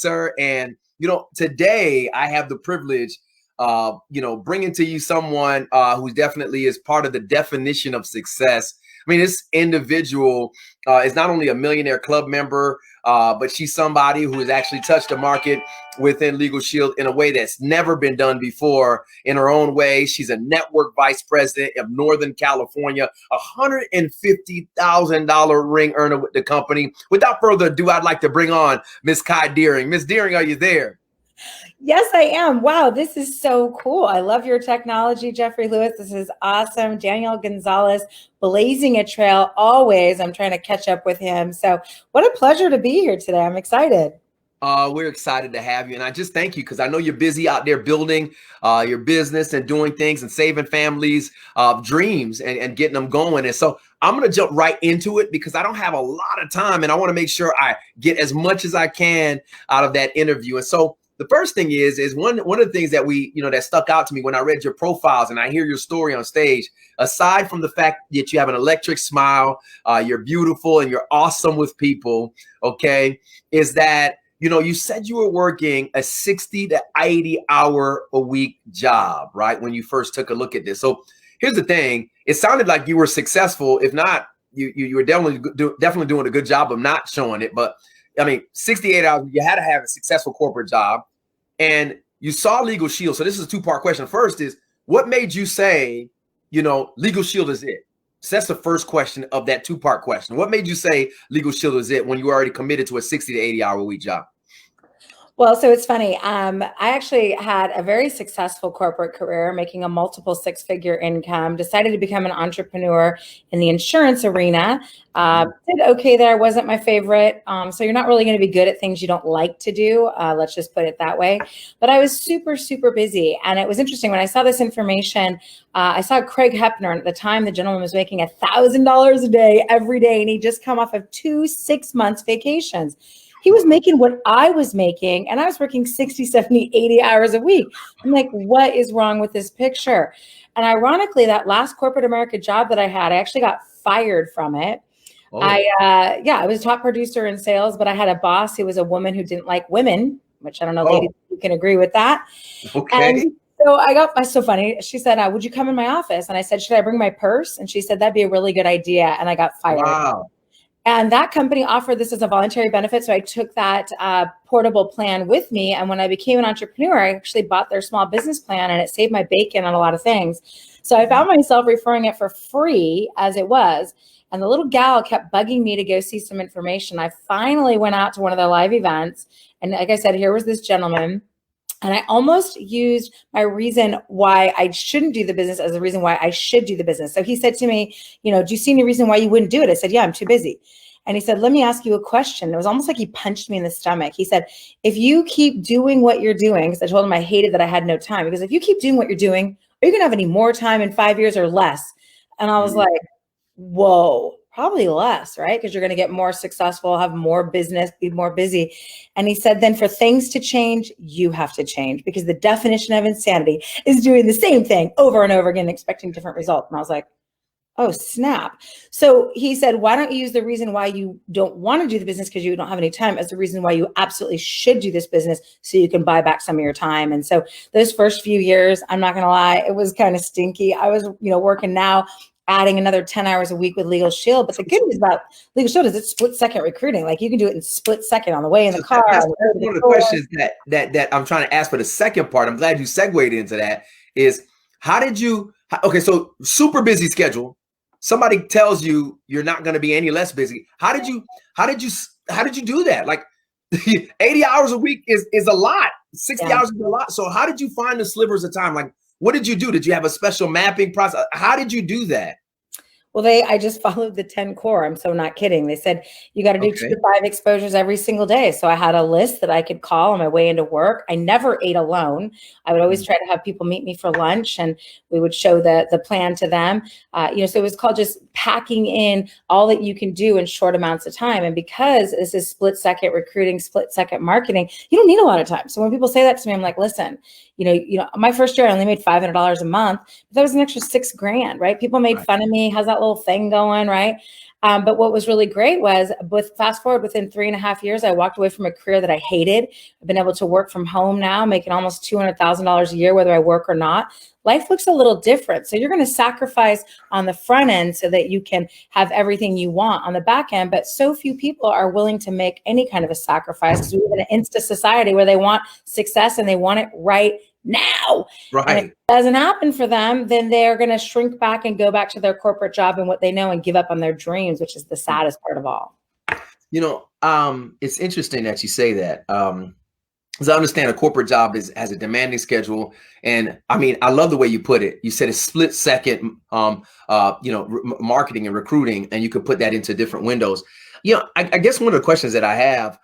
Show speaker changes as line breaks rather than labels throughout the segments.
sir. And, today I have the privilege bringing to you someone who definitely is part of the definition of success. I mean, this individual is not only a Millionaire Club member, but she's somebody who has actually touched the market within Legal Shield in a way that's never been done before in her own way. She's a network vice president of Northern California, $150,000 ring earner with the company. Without further ado, I'd like to bring on Miss Kai Deering. Miss Deering, are you there?
Yes, I am. Wow, this is so cool. I love your technology, Jeffrey Lewis. This is awesome. Daniel Gonzalez, blazing a trail always. I'm trying to catch up with him. So what a pleasure to be here today. I'm excited.
We're excited to have you. And I just thank you because I know you're busy out there building your business and doing things and saving families' dreams and getting them going. And so I'm going to jump right into it because I don't have a lot of time and I want to make sure I get as much as I can out of that interview. And so the first thing is one of the things that that stuck out to me when I read your profiles and I hear your story on stage, aside from the fact that you have an electric smile, you're beautiful and you're awesome with people, okay, is that, you said you were working a 60 to 80 hour a week job, right? When you first took a look at this. So here's the thing. It sounded like you were successful. If not, you were definitely doing a good job of not showing it. But I mean, 68 hours, you had to have a successful corporate job. And you saw Legal Shield. So this is a two-part question. First is, what made you say, Legal Shield is it? So that's the first question of that two-part question. What made you say Legal Shield is it when you were already committed to a 60 to 80 hour a week job?
Well, so it's funny. I actually had a very successful corporate career, making a multiple six-figure income, decided to become an entrepreneur in the insurance arena. Did okay there, wasn't my favorite. So you're not really going to be good at things you don't like to do. Let's just put it that way. But I was super, super busy. And it was interesting when I saw this information, I saw Craig Hepner. At the time, the gentleman was making $1,000 a day every day. And he'd just come off of 2 6-month vacations. He was making what I was making, and I was working 60, 70, 80 hours a week. I'm like, what is wrong with this picture? And ironically, that last corporate America job that I had, I actually got fired from it. Oh. I was a top producer in sales, but I had a boss who was a woman who didn't like women, which I don't know, ladies, you can agree with that.
Okay.
And so so funny. She said, would you come in my office? And I said, should I bring my purse? And she said, that'd be a really good idea. And I got fired.
Wow.
And that company offered this as a voluntary benefit. So I took that portable plan with me. And when I became an entrepreneur, I actually bought their small business plan and it saved my bacon on a lot of things. So I found myself referring it for free as it was. And the little gal kept bugging me to go see some information. I finally went out to one of their live events. And like I said, here was this gentleman. And I almost used my reason why I shouldn't do the business as a reason why I should do the business. So he said to me, do you see any reason why you wouldn't do it? I said, yeah, I'm too busy. And he said, let me ask you a question. It was almost like he punched me in the stomach. He said, if you keep doing what you're doing, because I told him I hated that I had no time, because if you keep doing what you're doing, are you going to have any more time in 5 years or less? And I was like, whoa. Probably less, right? Because you're going to get more successful, have more business, be more busy. And he said, then for things to change, you have to change, because the definition of insanity is doing the same thing over and over again, expecting different results. And I was like, oh, snap. So he said, why don't you use the reason why you don't want to do the business because you don't have any time as the reason why you absolutely should do this business so you can buy back some of your time. And so those first few years, I'm not going to lie, it was kind of stinky. I was, working now, adding another 10 hours a week with Legal Shield. But the good news about Legal Shield is it's split-second recruiting. Like you can do it in split second on the way in the car.
That's one of the questions that I'm trying to ask for the second part. I'm glad you segued into that. Is so super busy schedule. Somebody tells you you're not going to be any less busy. How did you do that? Like 80 hours a week is a lot. 60 hours is a lot. So how did you find the slivers of time? Like, what did you do? Did you have a special mapping process? How did you do that?
Well, I just followed the 10 core. I'm so not kidding. They said you got to do 2 to 5 exposures every single day. So I had a list that I could call on my way into work. I never ate alone. I would always try to have people meet me for lunch, and we would show the plan to them. So it was called just packing in all that you can do in short amounts of time. And because this is split second recruiting, split second marketing, you don't need a lot of time. So when people say that to me, I'm like, listen, my first year I only made $500 a month, but that was an extra $6,000, right? People made fun of me. How's that that little thing going, right? But what was really great was with fast forward within 3.5 years, I walked away from a career that I hated. I've been able to work from home now, making almost $200,000 a year, whether I work or not. Life looks a little different. So you're going to sacrifice on the front end so that you can have everything you want on the back end. But so few people are willing to make any kind of a sacrifice because we live in an insta society where they want success and they want it right now.
Right.
And if it doesn't happen for them, then they're going to shrink back and go back to their corporate job and what they know and give up on their dreams, which is the saddest part of all.
It's interesting that you say that. Because I understand a corporate job has a demanding schedule. And I mean, I love the way you put it. You said it's split second, marketing and recruiting, and you could put that into different windows. I guess one of the questions that I have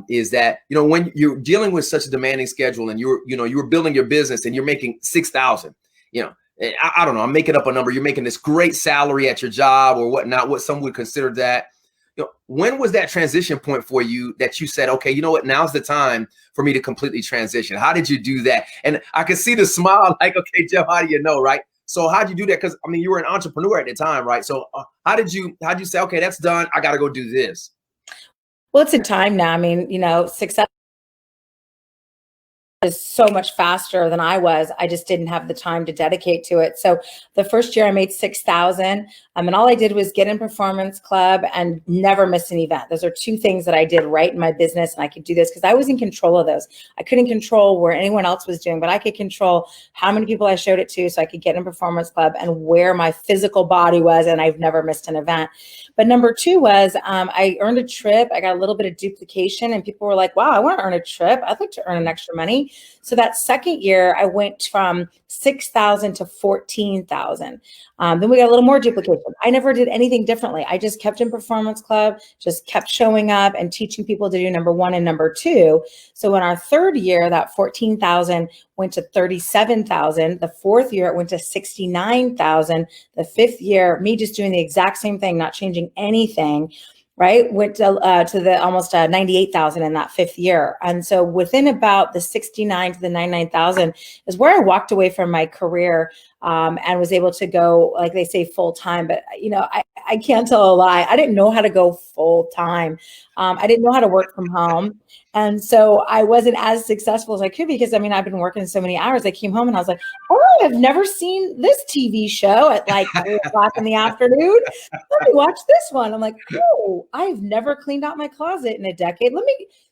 is that, when you're dealing with such a demanding schedule and you're building your business and you're making 6,000, I don't know, I'm making up a number. You're making this great salary at your job or whatnot, what some would consider that. When was that transition point for you that you said, okay, you know what, now's the time for me to completely transition? How did you do that? And I could see the smile like, okay, Jeff, how do you know, right? So how'd you do that? Because I mean, you were an entrepreneur at the time, right? So how'd you say, okay, that's done, I got to go do this?
Well, it's a time now. I mean, success is so much faster than I was. I just didn't have the time to dedicate to it. So the first year I made 6,000, and all I did was get in Performance Club and never miss an event. Those are two things that I did right in my business, and I could do this because I was in control of those. I couldn't control where anyone else was doing, but I could control how many people I showed it to, so I could get in Performance Club and where my physical body was, and I've never missed an event. But number two was I earned a trip. I got a little bit of duplication, and people were like, wow, I want to earn a trip. I'd like to earn an extra money. So that second year, I went from 6,000 to 14,000. Then we got a little more duplication. I never did anything differently. I just kept in Performance Club, just kept showing up and teaching people to do number one and number two. So in our third year, that 14,000 went to 37,000. The fourth year, it went to 69,000. The fifth year, me just doing the exact same thing, not changing anything, right, went to the almost 98,000 in that fifth year. And so within about the 69 to the 99,000 is where I walked away from my career and was able to go, like they say, full time. But, I can't tell a lie. I didn't know how to go full time. I didn't know how to work from home. And so I wasn't as successful as I could because, I've been working so many hours. I came home and I was like, oh, I've never seen this TV show at like 3 o'clock in the afternoon. Let me watch this one. I'm like, oh, I've never cleaned out my closet in a decade.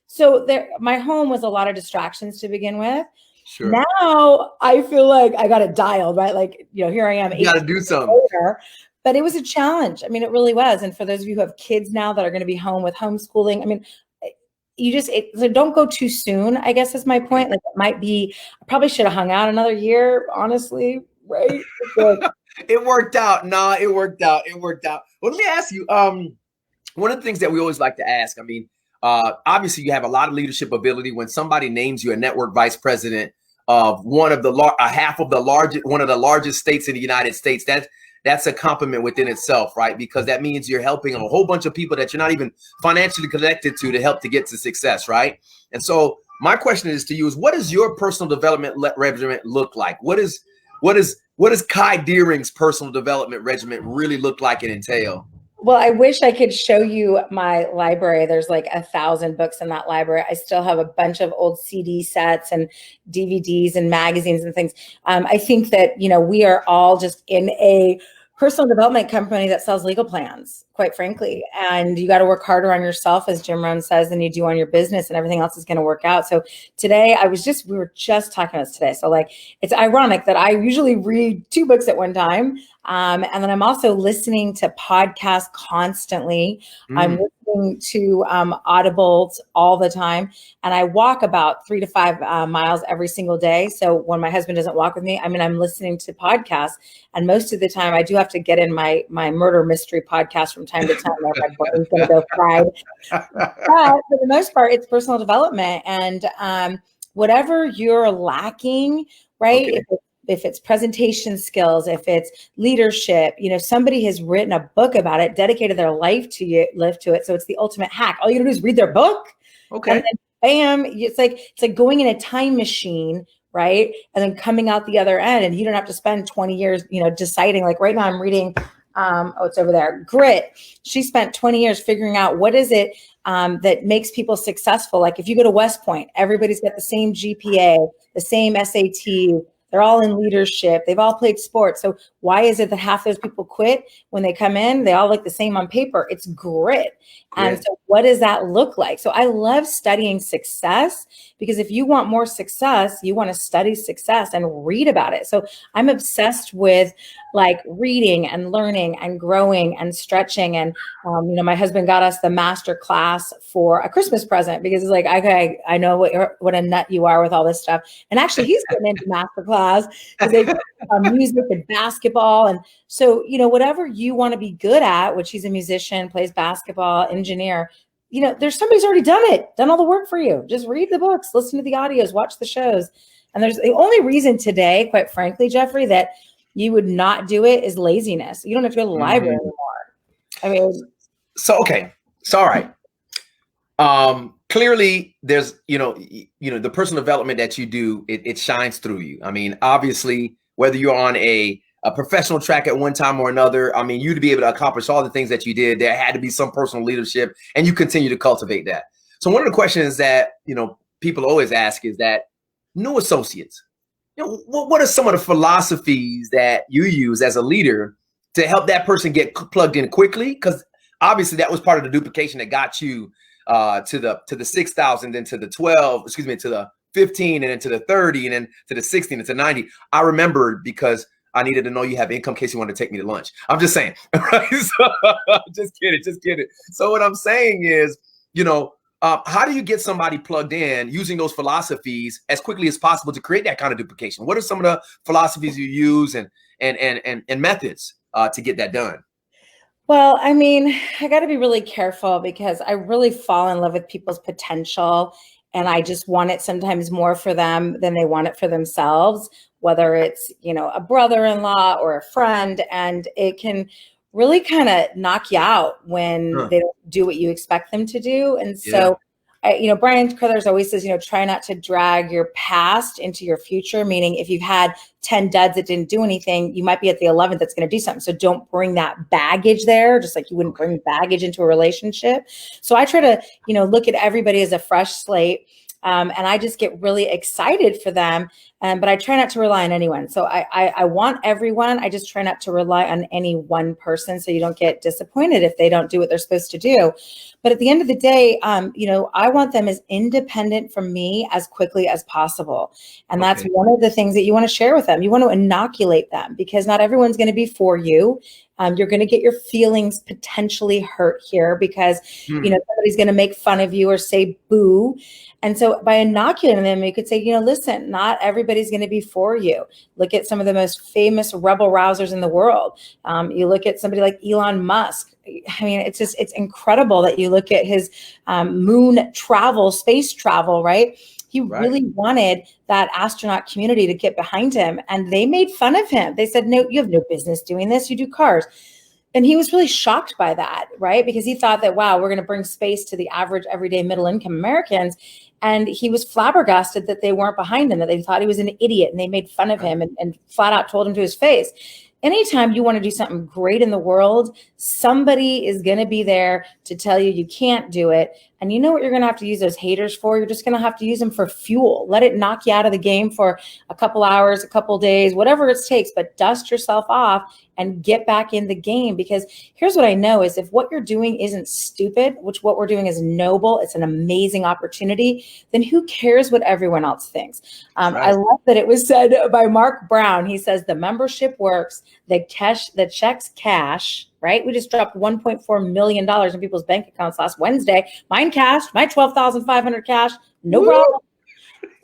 So my home was a lot of distractions to begin with.
Sure.
Now I feel like I got it dialed, right? Like, here I am.
You got to do something.
Later, but it was a challenge. It really was. And for those of you who have kids now that are going to be home with homeschooling, so don't go too soon, I guess is my point. Like I probably should have hung out another year, honestly, right?
It worked out. No, it worked out. Well, let me ask you, one of the things that we always like to ask, obviously you have a lot of leadership ability. When somebody names you a network vice president of one of the largest states in the United States, that's a compliment within itself, right? Because that means you're helping a whole bunch of people that you're not even financially connected to help to get to success, right? And so my question is to you is, what does your personal development regimen look like? What does Kai Deering's personal development regimen really look like and entail?
Well, I wish I could show you my library. There's like 1,000 books in that library. I still have a bunch of old CD sets and DVDs and magazines and things. I think that, we are all just in a personal development company that sells legal plans, quite frankly. And you got to work harder on yourself, as Jim Rohn says, than you do on your business, and everything else is going to work out. So today we were just talking about this today. So it's ironic that I usually read 2 books at one time. And then I'm also listening to podcasts constantly. I'm listening to Audibles all the time. And I walk about 3 to 5 miles every single day. So when my husband doesn't walk with me, I'm listening to podcasts. And most of the time I do have to get in my murder mystery podcast from time to time, or my brain's going to go fried. But for the most part, it's personal development. And whatever you're lacking, right?
Okay.
If it's presentation skills, if it's leadership, somebody has written a book about it, dedicated their life to it. So it's the ultimate hack. All you gotta do is read their book.
Okay.
And then bam, it's like going in a time machine, right? And then coming out the other end, and you don't have to spend 20 years, deciding. Like right now I'm reading Oh, it's over there. Grit. She spent 20 years figuring out what is it that makes people successful. Like if you go to West Point, everybody's got the same GPA, the same SAT. They're all in leadership. They've all played sports. So why is it that half those people quit when they come in? They all look the same on paper. It's grit. And so what does that look like? So I love studying success, because if you want more success, you want to study success and read about it. So I'm obsessed with like reading and learning and growing and stretching. And, my husband got us the master class for a Christmas present, because it's like, okay, I know what a nut you are with all this stuff. And actually he's getting into master class because they music and basketball. And so, whatever you want to be good at, which he's a musician, plays basketball, engineer, there's somebody's already done all the work for you. Just read the books, listen to the audios, watch the shows. And there's the only reason today, quite frankly, Jeffrey, that you would not do it is laziness. You don't have to go to the library anymore. I mean,
okay. So, all right. Clearly there's, the personal development that you do, it shines through you. I mean, obviously, whether you're on a professional track at one time or another, I mean, you to be able to accomplish all the things that you did, there had to be some personal leadership, and you continue to cultivate that. So one of the questions that, people always ask is that new associates, what are some of the philosophies that you use as a leader to help that person get plugged in quickly? Because obviously that was part of the duplication that got you to the 6,000, then to the 12, to the 15, and then to the 30, and then to the 60, and to 90. I remember because I needed to know you have income in case you want to take me to lunch. I'm just saying, right? So, just kidding. So what I'm saying is, how do you get somebody plugged in using those philosophies as quickly as possible to create that kind of duplication? What are some of the philosophies you use and methods to get that done?
Well, I mean, I got to be really careful because I really fall in love with people's potential, and I just want it sometimes more for them than they want it for themselves, whether it's, a brother-in-law or a friend, and it can really kind of knock you out when they don't do what you expect them to do. And so, Brian Carruthers always says, try not to drag your past into your future, meaning if you've had 10 duds that didn't do anything, you might be at the 11th that's going to do something. So don't bring that baggage there, just like you wouldn't bring baggage into a relationship. So I try to, look at everybody as a fresh slate. And I just get really excited for them. But I try not to rely on anyone. So I want everyone. I just try not to rely on any one person, so you don't get disappointed if they don't do what they're supposed to do. But at the end of the day, I want them as independent from me as quickly as possible. And that's one of the things that you want to share with them. You want to inoculate them, because not everyone's going to be for you. You're going to get your feelings potentially hurt here because, somebody's going to make fun of you or say boo. And so by inoculating them, you could say, listen, not everybody's going to be for you. Look at some of the most famous rebel rousers in the world. You look at somebody like Elon Musk. I mean, it's incredible that you look at his moon travel, space travel, right? He really wanted that astronaut community to get behind him, and they made fun of him. They said, no, you have no business doing this. You do cars. And he was really shocked by that, right? Because he thought that, wow, we're going to bring space to the average, everyday, middle-income Americans. And he was flabbergasted that they weren't behind him, that they thought he was an idiot, and they made fun of him and flat out told him to his face. Anytime you want to do something great in the world, somebody is going to be there to tell you you can't do it. And you know what you're going to have to use those haters for? You're just going to have to use them for fuel. Let it knock you out of the game for a couple hours, a couple days, whatever it takes, but dust yourself off and get back in the game. Because here's what I know is if what you're doing isn't stupid, which what we're doing is noble, it's an amazing opportunity, then who cares what everyone else thinks? I love that it was said by Mark Brown. He says the membership works, the checks cash, right? We just dropped $1.4 million in people's bank accounts last Wednesday. Mine cashed, my $12,500 cash, no problem.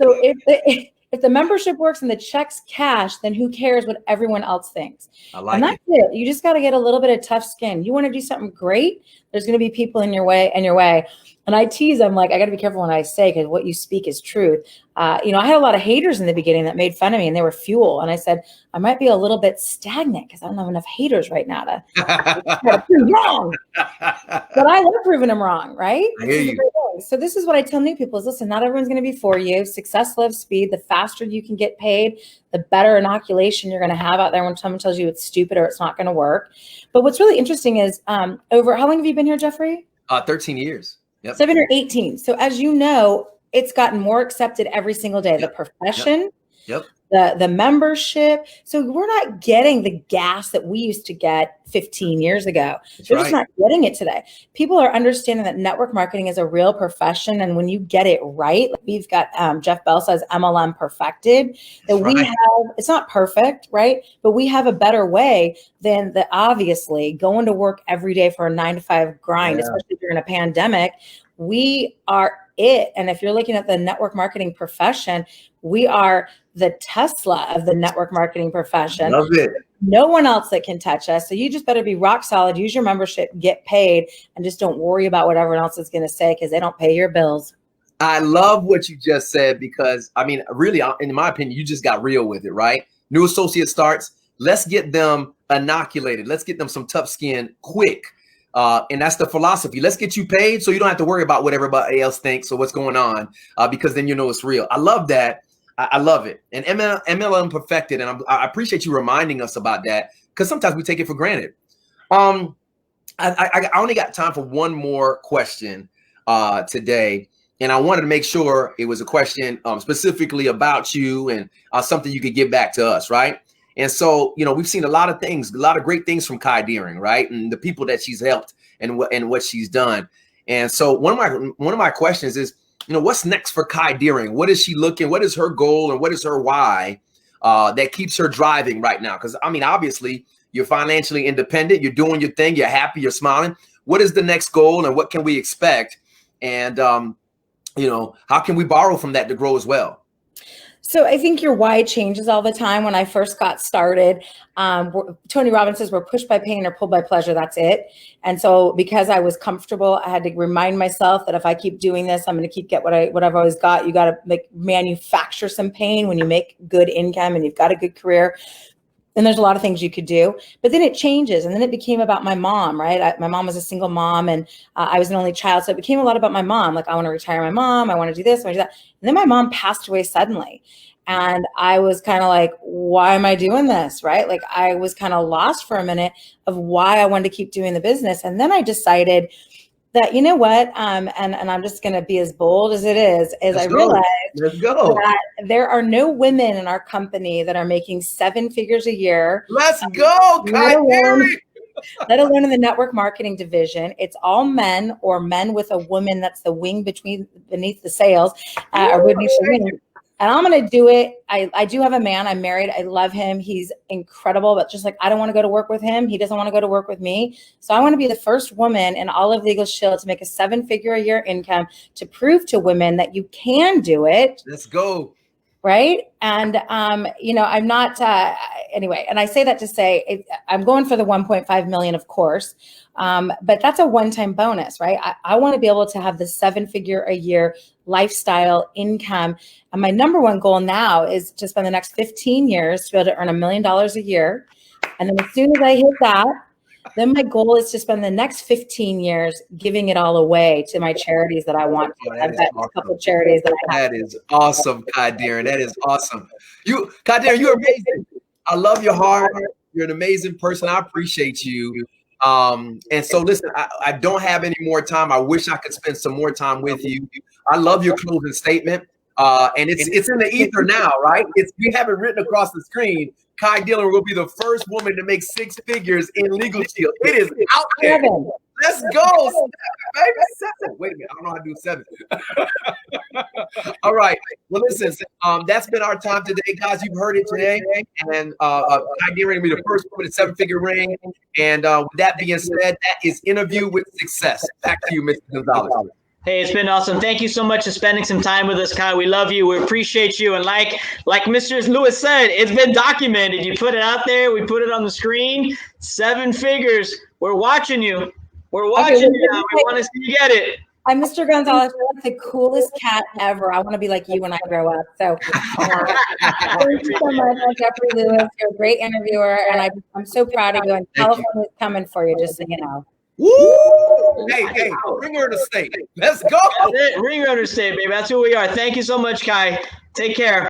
So if the membership works and the checks cash, then who cares what everyone else thinks? And that's it. You just got to get a little bit of tough skin. You want to do something great, there's going to be people in your way. And I tease, I'm like, I got to be careful when I say, because what you speak is truth. I had a lot of haters in the beginning that made fun of me, and they were fuel. And I said, I might be a little bit stagnant because I don't have enough haters right now to prove wrong. But I love proving them wrong, right?
I hear you.
So this is what I tell new people is, listen, not everyone's going to be for you. Success loves speed. The faster you can get paid, the better inoculation you're going to have out there when someone tells you it's stupid or it's not going to work. But what's really interesting is over, how long have you been here, Jeffrey?
13 years. Yep.
7 or 18. So as you know, it's gotten more accepted every single day. The profession,
Yep.
the membership. So we're not getting the gas that we used to get 15 years ago. They're just not getting it today. People are understanding that network marketing is a real profession. And when you get it right, like we've got Jeff Bell says MLM perfected, that we have, it's not perfect, right? But we have a better way than the obviously going to work every day for a 9-to-5 grind, especially during a pandemic. We are it. And if you're looking at the network marketing profession, we are the Tesla of the network marketing profession.
Love it.
No one else that can touch us. So you just better be rock solid, use your membership, get paid, and just don't worry about what everyone else is going to say, because they don't pay your bills.
I love what you just said, because I mean, really, in my opinion, you just got real with it, right? New associate starts. Let's get them inoculated. Let's get them some tough skin quick. And that's the philosophy. Let's get you paid so you don't have to worry about what everybody else thinks or what's going on, because then you know it's real. I love that. I love it. And MLM perfected. And I appreciate you reminding us about that, because sometimes we take it for granted. I only got time for one more question today. And I wanted to make sure it was a question specifically about you and something you could give back to us, right? And so, we've seen a lot of things, a lot of great things from Kai Deering, right? And the people that she's helped and what she's done. And so one of my questions is, what's next for Kai Deering? What is she looking? What is her goal and what is her why that keeps her driving right now? Because I mean, obviously, you're financially independent. You're doing your thing. You're happy. You're smiling. What is the next goal and what can we expect? And how can we borrow from that to grow as well?
So I think your why changes all the time. When I first got started, Tony Robbins says we're pushed by pain or pulled by pleasure. That's it. And so because I was comfortable, I had to remind myself that if I keep doing this, I'm going to get what I've always got. You got to manufacture some pain when you make good income and you've got a good career. And there's a lot of things you could do, but then it changes. And then it became about my mom, right? My mom was a single mom and I was an only child. So it became a lot about my mom. Like, I want to retire my mom. I want to do this, I want to do that. And then my mom passed away suddenly. And I was kind of like, why am I doing this? Right? Like, I was kind of lost for a minute of why I wanted to keep doing the business. And then I decided that, you know what? And I'm just going to be as bold as it is, I realized that there are no women in our company that are making 7 figures a year.
Let's go, Kai Deering.
Let alone in the network marketing division. It's all men or men with a woman that's the wing beneath the sails, or beneath the wing. And I'm going to do it. I do have a man. I'm married. I love him. He's incredible. But just like I don't want to go to work with him, he doesn't want to go to work with me. So I want to be the first woman in all of Legal Shield to make a 7-figure a year income, to prove to women that you can do it.
Let's go.
Right. And, I'm not anyway. And I say that to say I'm going for the 1.5 million, of course. But that's a one-time bonus, right? I want to be able to have the 7-figure a year lifestyle income. And my number one goal now is to spend the next 15 years to be able to earn $1 million a year. And then as soon as I hit that, then my goal is to spend the next 15 years giving it all away to my charities that I want to. I've got a couple of charities that I have.
That is awesome, Kai Deering. That is awesome. Kai Deering, you're amazing. I love your heart. You're an amazing person. I appreciate you. And so listen, I don't have any more time. I wish I could spend some more time with you. I love your closing statement. And it's in the ether now, right? We have it written across the screen. Kai Deering will be the first woman to make 6 figures in Legal Shield. It is out there. Let's go. 7, baby. 7. Wait a minute. I don't know how to do 7. All right. Well, listen, that's been our time today, guys. You've heard it today. And Kai Deering will be the first woman to 7-figure ring. And with that being said, that is Interview with Success. Back to you, Mr. Gonzalez.
Hey, it's been awesome. Thank you so much for spending some time with us, Kai. We love you. We appreciate you. And like Mr. Lewis said, it's been documented. You put it out there. We put it on the screen. 7 figures. We're watching you. We're watching you now. We want to see you get it.
I'm Mr. Gonzalez. You're like the coolest cat ever. I want to be like you when I grow up. So thank you so much, Jeffrey Lewis. You're a great interviewer, and I'm so proud of you. And California's coming for you, just so you know.
Woo! Hey, bring her to state. Let's go.
That's it. Ring Runner State, baby. That's who we are. Thank you so much, Kai. Take care.